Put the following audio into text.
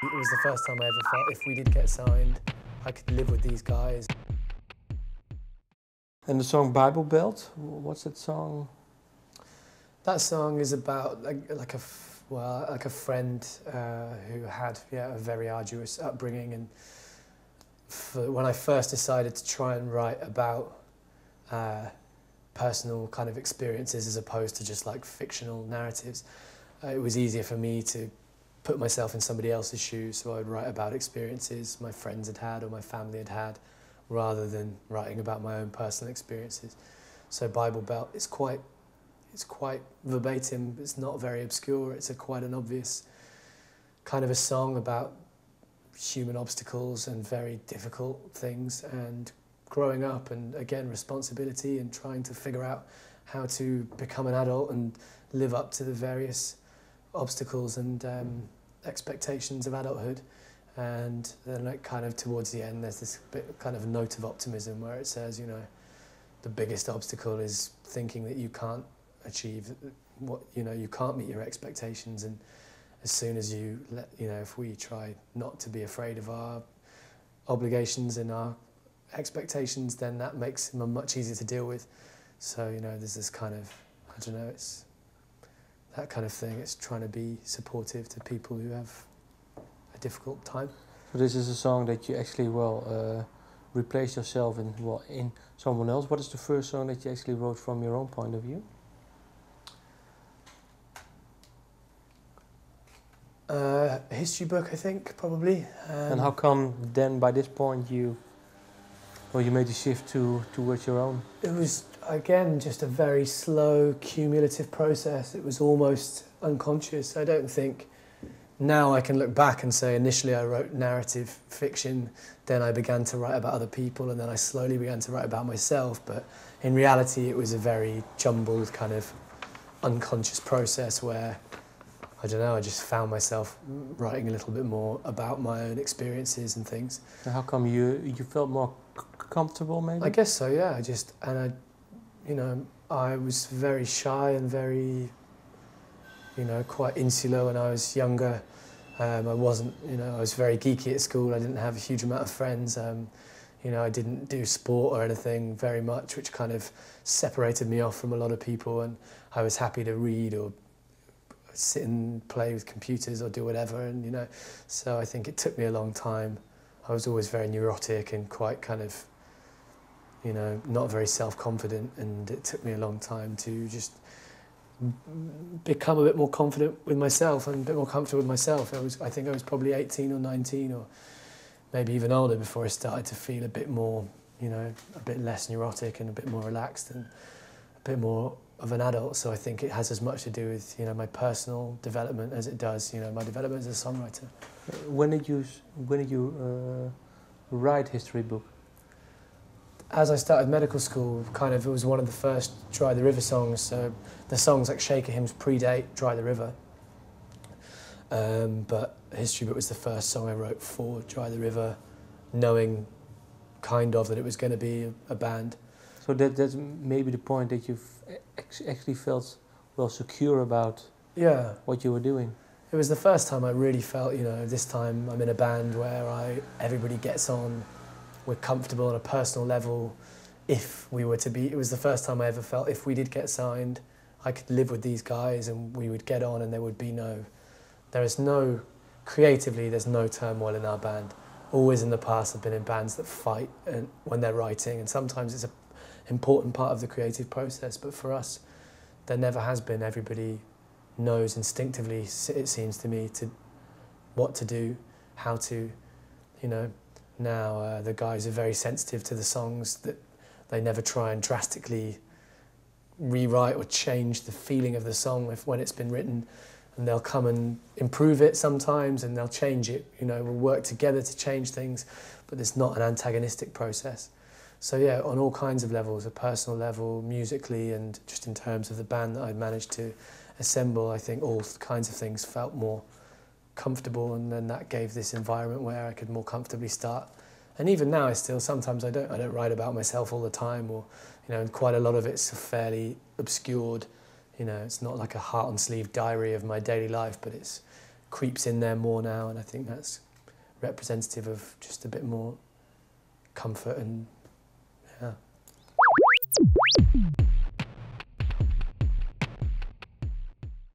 It was the first time I ever felt if we did get signed, I could live with these guys. And the song Bible Belt, what's that song? That song is about like a friend who had a very arduous upbringing, and when I first decided to try and write about personal kind of experiences as opposed to just like fictional narratives, it was easier for me to put myself in somebody else's shoes, so I would write about experiences my friends had had or my family had had, rather than writing about my own personal experiences. So Bible Belt is quite verbatim. It's not very obscure. It's quite an obvious kind of a song about human obstacles and very difficult things and growing up, and again responsibility and trying to figure out how to become an adult and live up to the various obstacles and expectations of adulthood. And then like kind of towards the end there's this bit kind of note of optimism where it says, you know, the biggest obstacle is thinking that you can't achieve what, you know, you can't meet your expectations, and as soon as you let, you know, if we try not to be afraid of our obligations and our expectations, then that makes them much easier to deal with. So, you know, there's this kind of, I don't know, it's that kind of thing. It's trying to be supportive to people who have a difficult time. So this is a song that you actually, replace yourself in someone else. What is the first song that you actually wrote from your own point of view? History book, I think, probably. And how come then by this point you made the shift towards your own? It was, again, just a very slow, cumulative process. It was almost unconscious. I don't think now I can look back and say initially I wrote narrative fiction, then I began to write about other people, and then I slowly began to write about myself. But in reality, it was a very jumbled kind of unconscious process where, I don't know, I just found myself writing a little bit more about my own experiences and things. And how come you felt more comfortable, maybe? I guess so, yeah. You know, I was very shy and very, you know, quite insular when I was younger. I wasn't, you know, I was very geeky at school. I didn't have a huge amount of friends. You know, I didn't do sport or anything very much, which kind of separated me off from a lot of people. And I was happy to read or sit and play with computers or do whatever. And, you know, so I think it took me a long time. I was always very neurotic and quite kind of, you know, not very self-confident, and it took me a long time to just become a bit more confident with myself and a bit more comfortable with myself. I think I was probably 18 or 19 or maybe even older before I started to feel a bit more, you know, a bit less neurotic and a bit more relaxed and a bit more of an adult. So I think it has as much to do with, you know, my personal development as it does, you know, my development as a songwriter. When did you write history book? As I started medical school, kind of, it was one of the first Dry the River songs. So the songs like Shaker Hymns predate Dry the River. But History Book was the first song I wrote for Dry the River, knowing kind of that it was going to be a band. So that's maybe the point that you've actually felt well secure about what you were doing. It was the first time I really felt, you know, this time I'm in a band where everybody gets on, we're comfortable on a personal level. If we were to be, it was the first time I ever felt if we did get signed, I could live with these guys and we would get on and there would be creatively there's no turmoil in our band. Always in the past I've been in bands that fight when they're writing, and sometimes it's an important part of the creative process, but for us there never has been. Everybody knows instinctively, it seems to me, what to do, how to, you know. Now the guys are very sensitive to the songs, that they never try and drastically rewrite or change the feeling of the song when it's been written, and they'll come and improve it sometimes and they'll change it, you know, we'll work together to change things, but it's not an antagonistic process. So yeah, on all kinds of levels, a personal level, musically, and just in terms of the band that I'd managed to assemble, I think all kinds of things felt more comfortable, and then that gave this environment where I could more comfortably start. And even now, sometimes I don't write about myself all the time, or, you know, and quite a lot of it's fairly obscured. You know, it's not like a heart on sleeve diary of my daily life, but it's creeps in there more now, and I think that's representative of just a bit more comfort and yeah.